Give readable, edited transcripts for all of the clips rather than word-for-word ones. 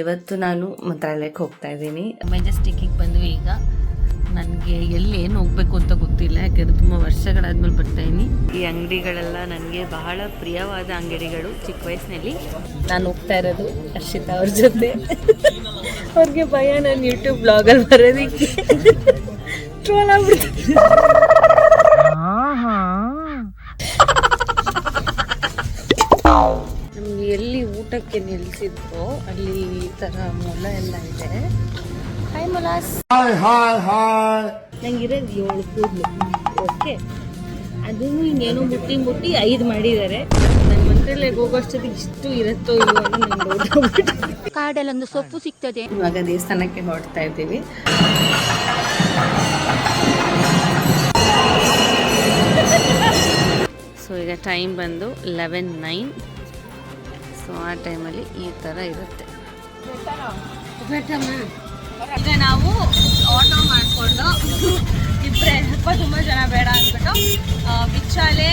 ಇವತ್ತು ನಾನು ಮಂತ್ರಾಲಯಕ್ಕೆ ಹೋಗ್ತಾ ಇದ್ದೀನಿ. ಮೆಜೆಸ್ಟಿಕ್ಕಿಗೆ ಬಂದ್ವಿ. ಈಗ ನನಗೆ ಎಲ್ಲಿ ಏನು ಹೋಗ್ಬೇಕು ಅಂತ ಗೊತ್ತಿಲ್ಲ, ಯಾಕೆಂದರೆ ತುಂಬ ವರ್ಷಗಳಾದ್ಮೇಲೆ ಬರ್ತಾ ಇದ್ದೀನಿ. ಈ ಅಂಗಡಿಗಳೆಲ್ಲ ನನಗೆ ಬಹಳ ಪ್ರಿಯವಾದ ಅಂಗಡಿಗಳು. ಚಿಕ್ಕ ವಯಸ್ಸಿನಲ್ಲಿ ನಾನು ಹೋಗ್ತಾ ಇರೋದು ಹರ್ಷಿತಾ ಅವ್ರ ಜೊತೆ. ಅವ್ರಿಗೆ ಭಯ ನಾನು ಯೂಟ್ಯೂಬ್ ಬ್ಲಾಗಲ್ಲಿ ಬರೋದಕ್ಕೆ. ಟ್ರೋಲ್ ಆಗ್ಬಿಡ್ತೀನಿ. ನಮ್ಗೆ ಎಲ್ಲಿ ಊಟಕ್ಕೆ ನಿಲ್ಸಿದ್ರು ಅಲ್ಲಿ ಈ ತರ ಮೊಲ ಎಲ್ಲ ಇದೆ. ಹಾಯ್ ಮೊಲಾಸ್. ನಂಗಿರೋದು 7 ಕೂದಲು. ಓಕೆ, ಅದನ್ನು ಇನ್ನೇನೋ ಮುಟ್ಟಿ 5 ಮಾಡಿದ್ದಾರೆ. ನನ್ನ ಮಂತ್ರಾಲಯಕ್ಕೆ ಹೋಗೋಷ್ಟೊತ್ತಿಗೆ ಇಷ್ಟು ಇರುತ್ತೋ ಇಲ್ಲೋ ಅನ್ನೋ ನಂಗೆ ಡೌಟ್. ಕಾಡಲ್ಲೊಂದು ಸೊಪ್ಪು ಸಿಗ್ತದೆ. ಇವಾಗ ದೇವಸ್ಥಾನಕ್ಕೆ ಹೊರಡ್ತಾ ಇದ್ದೀವಿ. ಸೊ ಈಗ ಟೈಮ್ ಬಂದು 11:09. ಸೊ ಆ ಟೈಮಲ್ಲಿ ಈ ಥರ ಇರುತ್ತೆ. ಈಗ ನಾವು ಆಟೋ ಮಾಡಿಕೊಂಡು ಇಬ್ಬರೇ ತುಂಬ ಜನ ಬೇಡ ಅಂದ್ಬಿಟ್ಟು ಬಿಚ್ಚಾಲೆ,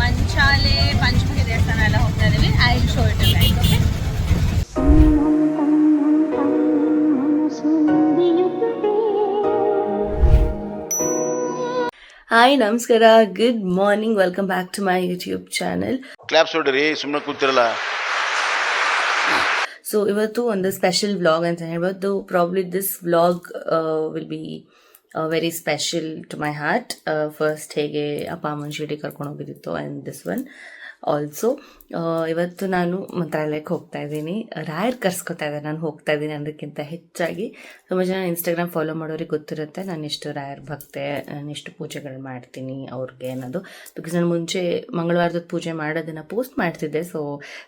ಮಂಚಾಲೆ, ಪಂಚಮುಖಿ ದೇವಸ್ಥಾನ ಎಲ್ಲ ಹೋಗ್ತಾ ಇದ್ದೀವಿ. I will show it guys. Okay, hi, ನಮಸ್ಕಾರ, good morning, welcome back to my YouTube channel. Claps ಹೊಡ್ರಿ, ಸುಮ್ಮನೆ ಕೂತಿರಲ್ಲ. ಸೊ ಇವತ್ತು ಒಂದು ಸ್ಪೆಷಲ್ ವ್ಲಾಗ್ ಅಂತ ಹೇಳ್ಬೋದು. Probably this vlog will be very special to my heart. First ಹೇಗೆ ಅಪ್ಪ ಅಮ್ಮನ ಶಿರ್ಡಿ ಕರ್ಕೊಂಡು ಹೋಗಿದ್ದಿತ್ತು, ಆ್ಯಂಡ್ ದಿಸ್ ಒನ್ ಆಲ್ಸೋ. ಇವತ್ತು ನಾನು ಮಂತ್ರಾಲಯಕ್ಕೆ ಹೋಗ್ತಾ ಇದ್ದೀನಿ. ರಾಯರ್ ಕರ್ಸ್ಕೊತಾ ಇದ್ದಾರೆ, ನಾನು ಹೋಗ್ತಾ ಇದ್ದೀನಿ ಅನ್ನೋದಕ್ಕಿಂತ ಹೆಚ್ಚಾಗಿ. ತುಂಬ ಜನ ಇನ್ಸ್ಟಾಗ್ರಾಮ್ ಫಾಲೋ ಮಾಡೋರಿಗೆ ಗೊತ್ತಿರುತ್ತೆ ನಾನು ಎಷ್ಟು ರಾಯರ್ ಭಕ್ತೆ, ನಾನು ಎಷ್ಟು ಪೂಜೆಗಳು ಮಾಡ್ತೀನಿ ಅವ್ರಿಗೆ ಅನ್ನೋದು. ಬಿಕಾಸ್ ನಾನು ಮುಂಚೆ ಮಂಗಳವಾರದ ಪೂಜೆ ಮಾಡೋದನ್ನು ಪೋಸ್ಟ್ ಮಾಡ್ತಿದ್ದೆ. ಸೊ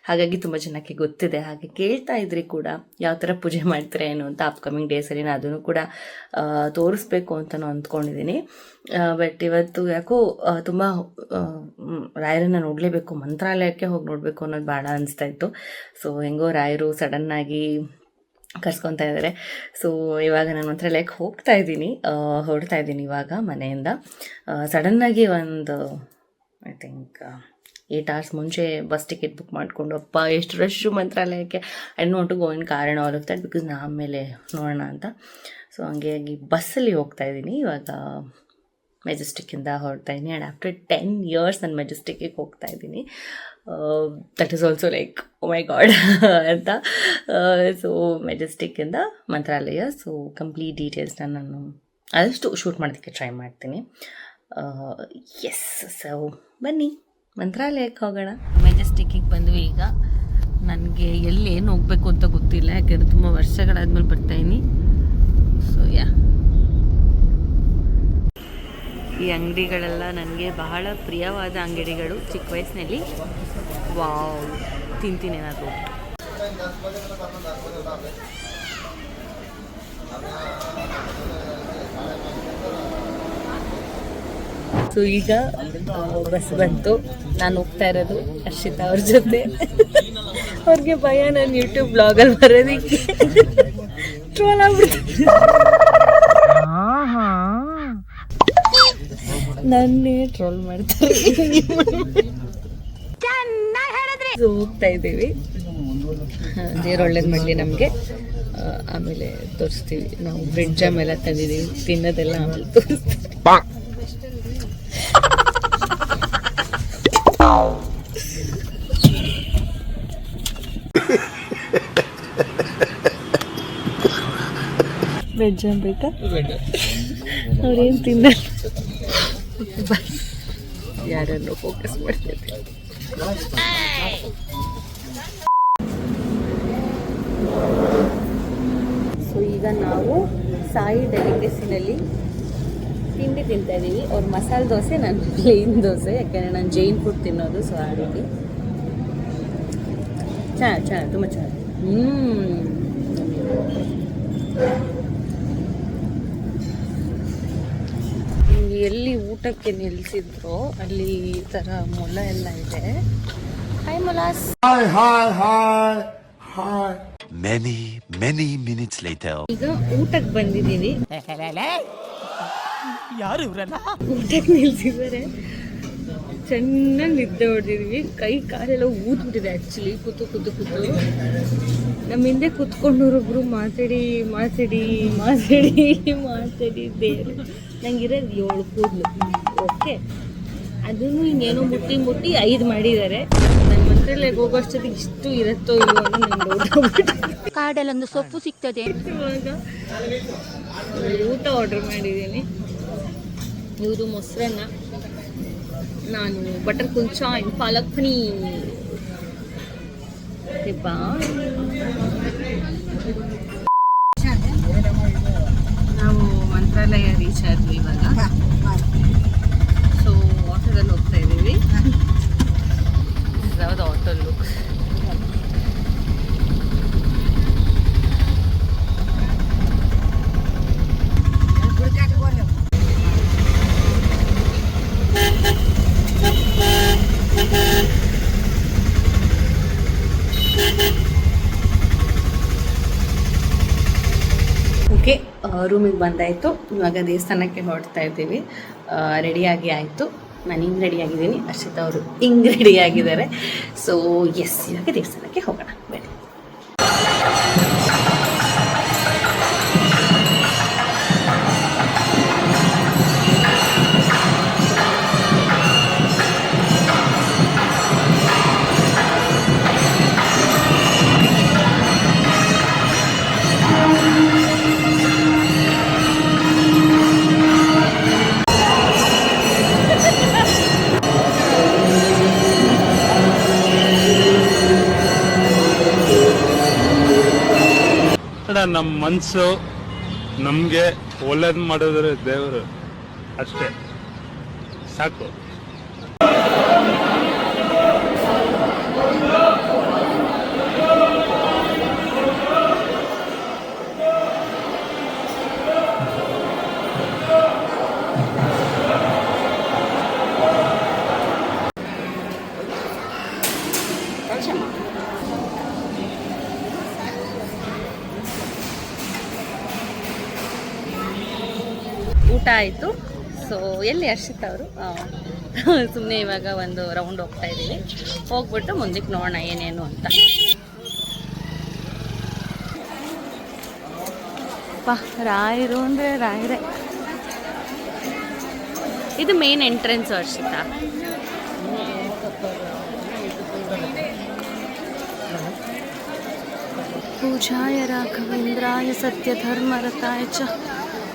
ಹಾಗಾಗಿ ತುಂಬ ಜನಕ್ಕೆ ಗೊತ್ತಿದೆ. ಹಾಗೆ ಕೇಳ್ತಾ ಇದ್ರಿ ಕೂಡ ಯಾವ ಥರ ಪೂಜೆ ಮಾಡ್ತಾರೆ ಏನು ಅಂತ. ಅಪ್ಕಮಿಂಗ್ ಡೇಸಲ್ಲಿ ನಾನು ಅದನ್ನು ಕೂಡ ತೋರಿಸ್ಬೇಕು ಅಂತಲೂ ಅಂದ್ಕೊಂಡಿದ್ದೀನಿ. ಬಟ್ ಇವತ್ತು ಯಾಕೋ ತುಂಬ ರಾಯರನ್ನು ನೋಡಲೇಬೇಕು, ಮಂತ್ರಾಲಯಕ್ಕೆ ಹೋಗಿ ನೋಡಬೇಕು ಅನ್ನೋದು ಭಾಳ ಅನಿಸ್ತಾ ಇತ್ತು. ಸೊ ಹೆಂಗೋ ರಾಯರು ಸಡನ್ನಾಗಿ ಕರ್ಸ್ಕೊತಾ ಇದ್ದಾರೆ. ಸೊ ಇವಾಗ ನಾನು ಮಂತ್ರಾಲಯಕ್ಕೆ ಹೋಗ್ತಾ ಇದ್ದೀನಿ, ಹೊರಡ್ತಾ ಇದ್ದೀನಿ ಇವಾಗ ಮನೆಯಿಂದ. ಸಡನ್ನಾಗಿ ಒಂದು ಐ ಥಿಂಕ್ 8 hours ಮುಂಚೆ ಬಸ್ ಟಿಕೆಟ್ ಬುಕ್ ಮಾಡಿಕೊಂಡು, ಅಪ್ಪ ಎಷ್ಟು ರಶ್ಶು ಮಂತ್ರಾಲಯಕ್ಕೆ, I don't want to go in car and all of that, because ನಾ ಆಮೇಲೆ ನೋಡೋಣ ಅಂತ. ಸೊ ಹಂಗಾಗಿ ಬಸ್ಸಲ್ಲಿ ಹೋಗ್ತಾ ಇದ್ದೀನಿ ಇವಾಗ. ಮೆಜೆಸ್ಟಿಕ್ಕಿಂದ ಹೊರಡ್ತಾ ಇದ್ದೀನಿ. ಆ್ಯಂಡ್ ಆಫ್ಟರ್ 10 years ನಾನು ಮೆಜೆಸ್ಟಿಕ್ಕಿಗೆ ಹೋಗ್ತಾ ಇದ್ದೀನಿ. That is also like oh my god ಅಂತ. ಸೊ ಮೆಜೆಸ್ಟಿಕ್ಕಿಂದ ಮಂತ್ರಾಲಯ. ಸೊ ಕಂಪ್ಲೀಟ್ ಡೀಟೇಲ್ಸ್ನ ನಾನು ಆದಷ್ಟು ಶೂಟ್ ಮಾಡೋದಕ್ಕೆ ಟ್ರೈ ಮಾಡ್ತೀನಿ. ಎಸ್, ಸೊ ಬನ್ನಿ ಮಂತ್ರಾಲಯಕ್ಕೆ ಹೋಗೋಣ. ಮೆಜೆಸ್ಟಿಕ್ಕಿಗೆ ಬಂದ್ವಿ. ಈಗ ನನಗೆ ಎಲ್ಲಿ ಏನು ಹೋಗಬೇಕು ಅಂತ ಗೊತ್ತಿಲ್ಲ, ಯಾಕೆಂದರೆ ತುಂಬ ವರ್ಷಗಳಾದ್ಮೇಲೆ ಬರ್ತಾಯಿದ್ದೀನಿ. ಸೊ ಈ ಅಂಗಡಿಗಳೆಲ್ಲ ನನಗೆ ಬಹಳ ಪ್ರಿಯವಾದ ಅಂಗಡಿಗಳು. ಚಿಕ್ಕ ವಯಸ್ಸಿನಲ್ಲಿ ವಾವ್ ತಿಂತೀನಿ ಏನಾದರೂ. ಸೊ ಈಗ ಬಸ್ ಬಂತು. ನಾನು ಹೋಗ್ತಾ ಇರೋದು ಹರ್ಷಿತಾ ಅವ್ರ ಜೊತೆ. ಅವ್ರಿಗೆ ಭಯ ನಾನು ಯೂಟ್ಯೂಬ್ ಬ್ಲಾಗಲ್ಲಿ ಬರೋದಕ್ಕೆ. ಟ್ರೋಲ್ ಆಗ್ಬಿಡ್ತೀನಿ. ನನ್ನೇ ಟ್ರೋಲ್ ಮಾಡ್ತಾರೆ. ಹೋಗ್ತಾ ಇದ್ದೀವಿ. ದೇವ್ರು ಒಳ್ಳೇದು ಮಾಡಲಿ ನಮಗೆ. ಆಮೇಲೆ ತೋರಿಸ್ತೀವಿ. ನಾವು ಬ್ರೆಡ್ ಜಾಮ್ ಎಲ್ಲ ತಂದಿದ್ದೀವಿ, ತಿನ್ನೋದೆಲ್ಲ ಆಮೇಲೆ ತೋರಿಸ್ತೀವಿ. ಬ್ರೆಡ್ ಜಾಮ್ ಬೇಕಾ? ಅವ್ರೇನು ತಿನ್ನ, ಯಾರನ್ನು ಫೋಕಸ್ ಮಾಡ್ತಿದ್ದೆ. ಸೊ ಈಗ ನಾವು ಸಾಯಿ ಡೆಲಿಕಸಿನಲ್ಲಿ ತಿಂಡಿ ತಿಂತಾ ಇದ್ದೀವಿ. ಅವ್ರ ಮಸಾಲೆ ದೋಸೆ, ನಾನು ಪ್ಲೇನ್ ದೋಸೆ, ಯಾಕೆಂದರೆ ನಾನು ಜೈನ್ ಫುಡ್ ತಿನ್ನೋದು. ಸೊ ಆ ರೀತಿ ಚೆನ್ನಾಗಿ ತುಂಬ ಚೆನ್ನಾಗಿ. ಎಲ್ಲಿ ಊಟಕ್ಕೆ ನಿಲ್ಸಿದ್ರು ಅಲ್ಲಿ ಈ ತರ ಮೊಲ ಎಲ್ಲ ಇದೆ. ಹಾಯ್ ಮೊಲಾಸ್. Many minutes later. ಈಗ ಊಟಕ್ಕೆ ಬಂದಿದ್ದೀವಿ. ಯಾರು ಇವರಲ್ಲ? ಊಟಕ್ಕೆ ನಿಲ್ಸಿದ್ದಾರೆ. ಚೆನ್ನಾಗಿ ನಿದ್ದೆ ಹೊಡೆದಿದ್ವಿ. ಕೈ ಕಾಲೆಲ್ಲ ಊದ್ಬಿಟ್ಟಿದೆ ಆ್ಯಕ್ಚುಲಿ ಕೂತು ನಮ್ಮ ಹಿಂದೆ ಕೂತ್ಕೊಂಡವ್ರೊಬ್ರು ಮಾತಾಡಿ ದೇವ್ರು. ನಂಗಿರೋದು 7 ಕೂದಲು. ಓಕೆ, ಅದನ್ನು ಇನ್ನೇನೋ ಮುಟ್ಟಿ 5 ಮಾಡಿದ್ದಾರೆ. ನನ್ನ ಮಂತ್ರಾಲಯಕ್ಕೆ ಹೋಗೋಷ್ಟೊತ್ತಿಗೆ ಇಷ್ಟು ಇರುತ್ತೋ ಇಲ್ಲೋ ಅನ್ನೋ ನಂಗೆ ಡೌಟ್. ಕಾಡಲ್ಲೊಂದು ಸೊಪ್ಪು ಸಿಗ್ತದೆ. ಇವಾಗ ಊಟ ಆರ್ಡರ್ ಮಾಡಿದ್ದೀನಿ. ಇವರು ಮೊಸರನ್ನ, ನಾನು ಬಟರ್ ಕುಲ್ಚಾ ಇನ್ ಪಾಲಕ್ ಪನೀರ್. ನಾವು ಮಂತ್ರಾಲಯ ರೀಚ್ ಆದ್ವಿ ಇವಾಗ. ಸೊ ಆಟೋದಲ್ಲಿ ಹೋಗ್ತಾ ಇದ್ದೀವಿ. ಯಾವ್ದು ಆಟೋ ಲುಕ್. ಓಕೆ, ರೂಮಿಗೆ ಬಂದಾಯಿತು. ಇವಾಗ ದೇವಸ್ಥಾನಕ್ಕೆ ಹೊರಡ್ತಾ ಇದ್ದೀವಿ. ರೆಡಿಯಾಗಿ ಆಯಿತು. ನಾನು ಹಿಂಗೆ ರೆಡಿಯಾಗಿದ್ದೀನಿ, ಅರ್ಷಿತಾ ಅವರು ಹಿಂಗೆ ರೆಡಿಯಾಗಿದ್ದಾರೆ. ಸೊ ಎಸ್, ಇವಾಗ ದೇವಸ್ಥಾನಕ್ಕೆ ಹೋಗೋಣ ಬೇಡ. ನಮ್ಮ ಮನಸ್ಸು ನಮಗೆ ಒಳ್ಳೇದು ಮಾಡಿದ್ರೆ ದೇವರು ಅಷ್ಟೇ ಸಾಕು. ಊಟ ಆಯಿತು. ಸೊ ಎಲ್ಲಿ ಹರ್ಷಿತ್ ಅವರು ಸುಮ್ಮನೆ ಇವಾಗ ಒಂದು ರೌಂಡ್ ಹೋಗ್ತಾ ಇದ್ದೀವಿ. ಹೋಗ್ಬಿಟ್ಟು ಮುಂದಕ್ಕೆ ನೋಡೋಣ ಏನೇನು ಅಂತ. ರಾಯರು ಅಂದರೆ ರಾಯರೇ. ಇದು ಮೇನ್ ಎಂಟ್ರೆನ್ಸ್ ಹರ್ಷಿತಾ. ಪೂಜಾಯ ರಾಘವೇಂದ್ರಾಯ ಸತ್ಯಧರ್ಮರತಾಯ ಚ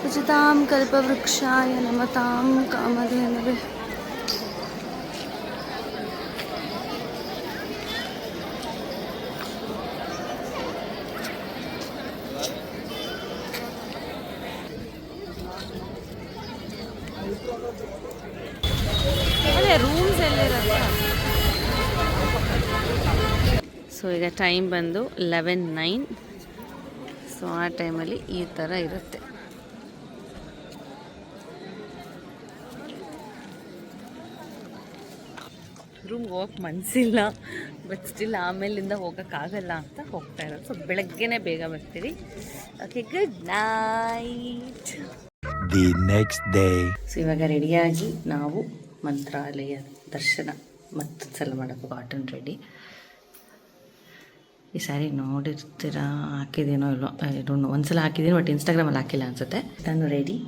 ಉಚಿತಾಂ ಕಲ್ಪವೃಕ್ಷಾಯ ನಮತಾಂ ಕಾಮಧೇನವೇ. ಅದೇ ರೂಮ್ಸ್ ಎಲ್ಲಿರುತ್ತೆ. ಸೊ ಈಗ ಟೈಮ್ ಬಂದು 11:09. ಸೊ ಆ ಟೈಮಲ್ಲಿ ಈ ಥರ ಇರುತ್ತೆ. ರೂಮ್ಗೆ ಹೋಗಕ್ಕೆ ಮನಸ್ಸಿಲ್ಲ, ಬಟ್ ಸ್ಟಿಲ್ ಆಮೇಲಿಂದ ಹೋಗೋಕ್ಕಾಗಲ್ಲ ಅಂತ ಹೋಗ್ತಾ ಇರೋದು. ಸೊ ಬೆಳಗ್ಗೆನೇ ಬೇಗ ಬರ್ತೀವಿ. Okay, good night. The next day. So ಇವಾಗ ರೆಡಿಯಾಗಿ ನಾವು ಮಂತ್ರಾಲಯ ದರ್ಶನ ಮತ್ತೊಂದು ಸಲ ಮಾಡೋಕ್ಕೆ ಕಾಟನ್ ರೆಡಿ. ಈ ಸ್ಯಾರಿ ನೋಡಿರ್ತೀರಾ, ಹಾಕಿದ್ದೀನೋ ಇಲ್ಲೋ ಡೋಂಟ್ ನೋ. ಒಂದ್ಸಲ ಹಾಕಿದ್ದೀನಿ, ಬಟ್ ಇನ್ಸ್ಟಾಗ್ರಾಮಲ್ಲಿ ಹಾಕಿಲ್ಲ ಅನಿಸುತ್ತೆ. ನಾನು ರೆಡಿ.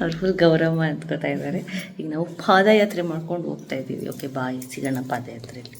ಅವ್ರು ಫುಲ್ ಗೌರವ ಅಂದ್ಕೋತಾ ಇದ್ದಾರೆ. ಈಗ ನಾವು ಪಾದಯಾತ್ರೆ ಮಾಡ್ಕೊಂಡು ಹೋಗ್ತಾ ಇದ್ದೀವಿ. ಓಕೆ, ಬಾಯ್, ಸಿಗೋಣ ಪಾದಯಾತ್ರೆಯಲ್ಲಿ.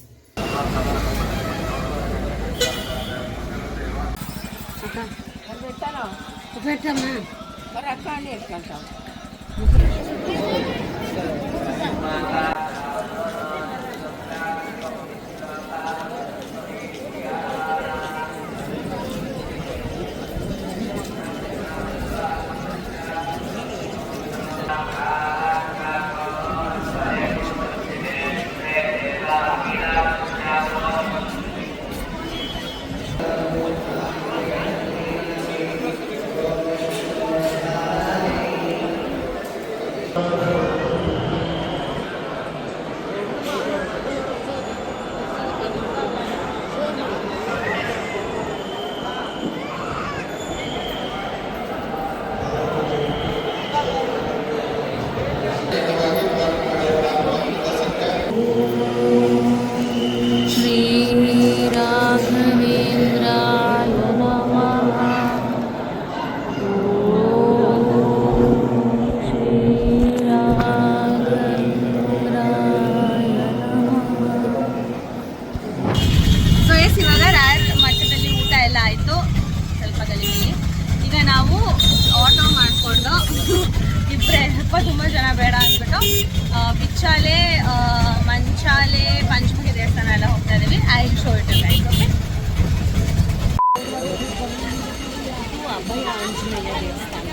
ಆಂಜನೇಯ ದೇವಸ್ಥಾನ.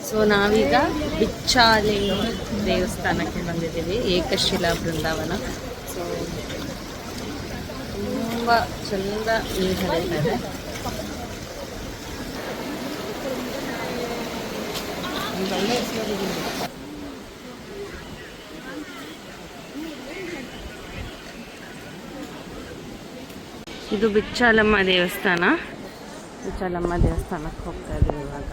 ಸೊ ನಾವೀಗ ಬಿಚ್ಚಾಲೆ ದೇವಸ್ಥಾನಕ್ಕೆ ಬಂದಿದ್ದೀವಿ, ಏಕಶಿಲಾ ಬೃಂದಾವನ. ಸೊ ತುಂಬ ಚಂದ ನೀರು ಹರಿತಾ ಇದೆ. ಇದು ಬಿಚ್ಚಾಲಮ್ಮ ದೇವಸ್ಥಾನ. ಬಿಚ್ಚಾಲಮ್ಮ ದೇವಸ್ಥಾನಕ್ಕೆ ಹೋಗ್ತಾ ಇದ್ದೀವಿ ಇವಾಗ.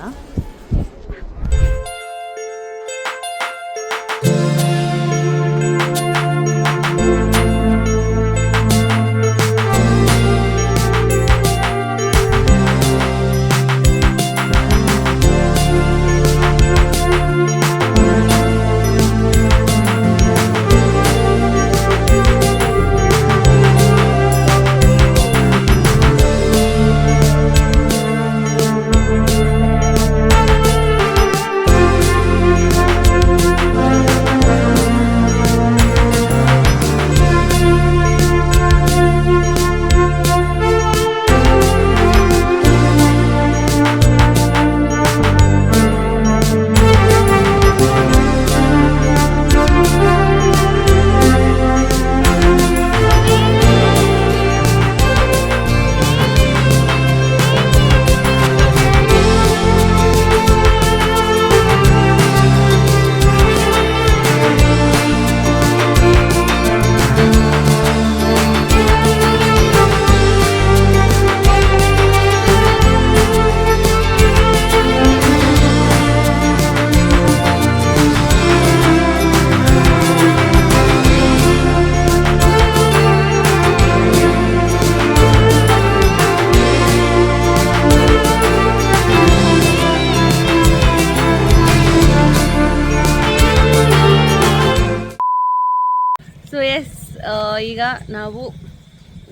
ಈಗ ನಾವು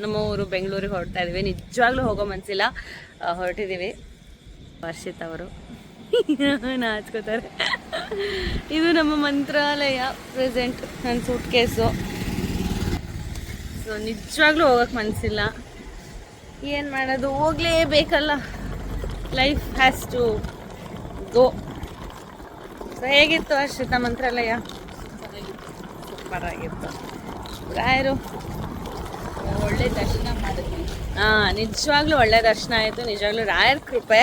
ನಮ್ಮ ಊರು ಬೆಂಗಳೂರಿಗೆ ಹೊರಡ್ತಾ ಇದ್ದೀವಿ. ನಿಜವಾಗ್ಲೂ ಹೋಗೋ ಮನಸ್ಸಿಲ್ಲ, ಹೊರಟಿದ್ದೀವಿ. ವರ್ಷಿತ್ ಅವರು ನಾಚ್ಕೋತಾರೆ. ಇದು ನಮ್ಮ ಮಂತ್ರಾಲಯ ಪ್ರೆಸೆಂಟ್, ನನ್ನ ಸೂಟ್ ಕೇಸು. ಸೊ ನಿಜವಾಗ್ಲೂ ಹೋಗೋಕ್ಕೆ ಮನಸ್ಸಿಲ್ಲ, ಏನು ಮಾಡೋದು, ಹೋಗಲೇಬೇಕಲ್ಲ, life has to go. So ಹೇಗಿತ್ತು ಹರ್ಷಿತ ಮಂತ್ರಾಲಯ? ಸೂಪರ್ ಆಗಿತ್ತು. ರಾಯರು ಒಳ್ಳೆ ದರ್ಶನ ಮಾಡಿದ್ವಿ. ನಿಜವಾಗ್ಲೂ ಒಳ್ಳೆ ದರ್ಶನ ಆಯಿತು. ನಿಜವಾಗ್ಲೂ ರಾಯರ ಕೃಪೆ.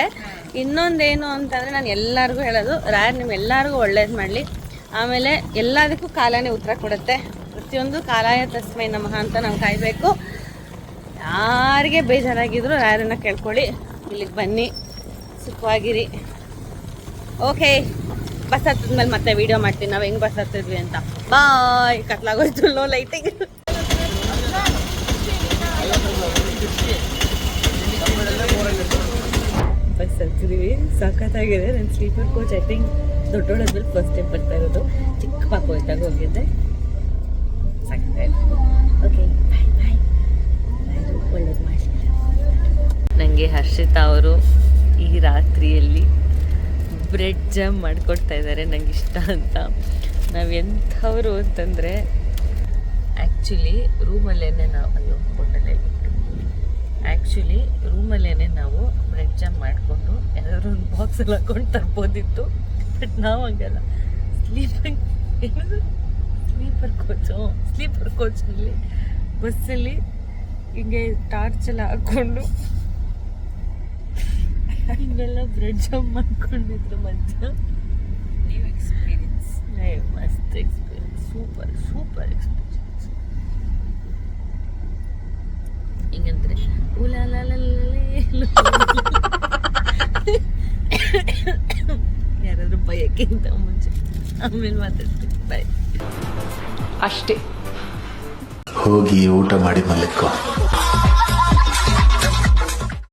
ಇನ್ನೊಂದೇನು ಅಂತಂದರೆ ನಾನು ಎಲ್ಲರಿಗೂ ಹೇಳೋದು, ರಾಯರು ನಿಮ್ಮೆಲ್ಲರಿಗೂ ಒಳ್ಳೇದು ಮಾಡಲಿ. ಆಮೇಲೆ ಎಲ್ಲದಕ್ಕೂ ಕಾಲನೇ ಉತ್ತರ ಕೊಡುತ್ತೆ. ಪ್ರತಿಯೊಂದು ಕಾಲಾಯ ತಸ್ಮೈ ನಮಃ ಅಂತ ನಾವು ಕಾಯಬೇಕು. ಯಾರಿಗೆ ಬೇಜಾರಾಗಿದ್ರು ರಾಯರನ್ನ ಕೇಳ್ಕೊಳ್ಳಿ, ಇಲ್ಲಿಗೆ ಬನ್ನಿ, ಸುಖವಾಗಿರಿ. ಓಕೆ, ಬಸ್ ಹತ್ತಿದ್ಮೇಲೆ ಮತ್ತೆ ವೀಡಿಯೋ ಮಾಡ್ತೀನಿ ನಾವು ಹೆಂಗೆ ಬಸ್ ಹತ್ತಿದ್ವಿ ಅಂತ. ಬಾಯ್. ಕತ್ಲಾಗೋಯ್ತು, ಲೋ ಲೈಟಿಂಗ್. ಬಸ್ ಹತ್ತಿದೀವಿ, ಸಖತ್ತಾಗಿದೆ. ನನ್ನ ಸ್ಲೀಪರ್ ಕೋಚ್ ಐ ಥಿಂಕ್ ದೊಡ್ಡೋಳದ್ಮೇಲೆ ಫಸ್ಟ್ ಟೈಮ್ ಬರ್ತಾ ಇರೋದು. ಚಿಕ್ಕ ಪಾಪ ಹೋಯ್ತಾಗ ಹೋಗಿದ್ದೆ, ಸಖತ್ತಾಯಿತು. ಓಕೆ, ಬಾಯ್ ಬಾಯ್. ಒಳ್ಳೇದು ಮಾಡಿ. ನನಗೆ ಹರ್ಷಿತಾ ಅವರು ಈ ರಾತ್ರಿಯಲ್ಲಿ ಬ್ರೆಡ್ ಜಾಮ್ ಮಾಡಿಕೊಡ್ತಾ ಇದ್ದಾರೆ, ನಂಗೆ ಇಷ್ಟ ಅಂತ. ನಾವು ಎಂಥವರು ಅಂತಂದರೆ ಆ್ಯಕ್ಚುಲಿ ರೂಮಲ್ಲೇ ನಾವು ರೂಮಲ್ಲೇ ನಾವು ಬ್ರೆಡ್ ಜಾಮ್ ಮಾಡಿಕೊಂಡು ಯಾವ್ದಾದ್ರು ಒಂದು ಬಾಕ್ಸಲ್ಲಿ ಹಾಕೊಂಡು ತರ್ಬೋದಿತ್ತು. ಬಟ್ ನಾವು ಹಂಗಲ್ಲ, ಸ್ಲೀಪರ್ ಕೋಚಲ್ಲಿ ಬಸ್ಸಲ್ಲಿ ಹಿಂಗೆ ಟಾರ್ಚ್ ಎಲ್ಲ ಹಾಕ್ಕೊಂಡು ಹಿಂಗೆಲ್ಲ ಬ್ರೆಡ್ ಜಾಮ್ ಮಾಡ್ಕೊಂಡಿದ್ರು ಮಜಾ. New experience. ಮಸ್ತ್ ಎಕ್ಸ್ಪೀರಿಯನ್ಸ್, ಸೂಪರ್ ಎಕ್ಸ್ಪೀರಿಯನ್ಸ್. ಹಿಂಗಂದ್ರೆ ಯಾರಾದ್ರೂ ಭಯಕ್ಕಿಂತ ಮುಂಚೆ ಆಮೇಲೆ ಮಾತಾಡ್ತೀನಿ. ಬಾಯ್. ಅಷ್ಟೇ. ಹೋಗಿ ಊಟ ಮಾಡಿ ಮಲಕ್ಕೋ.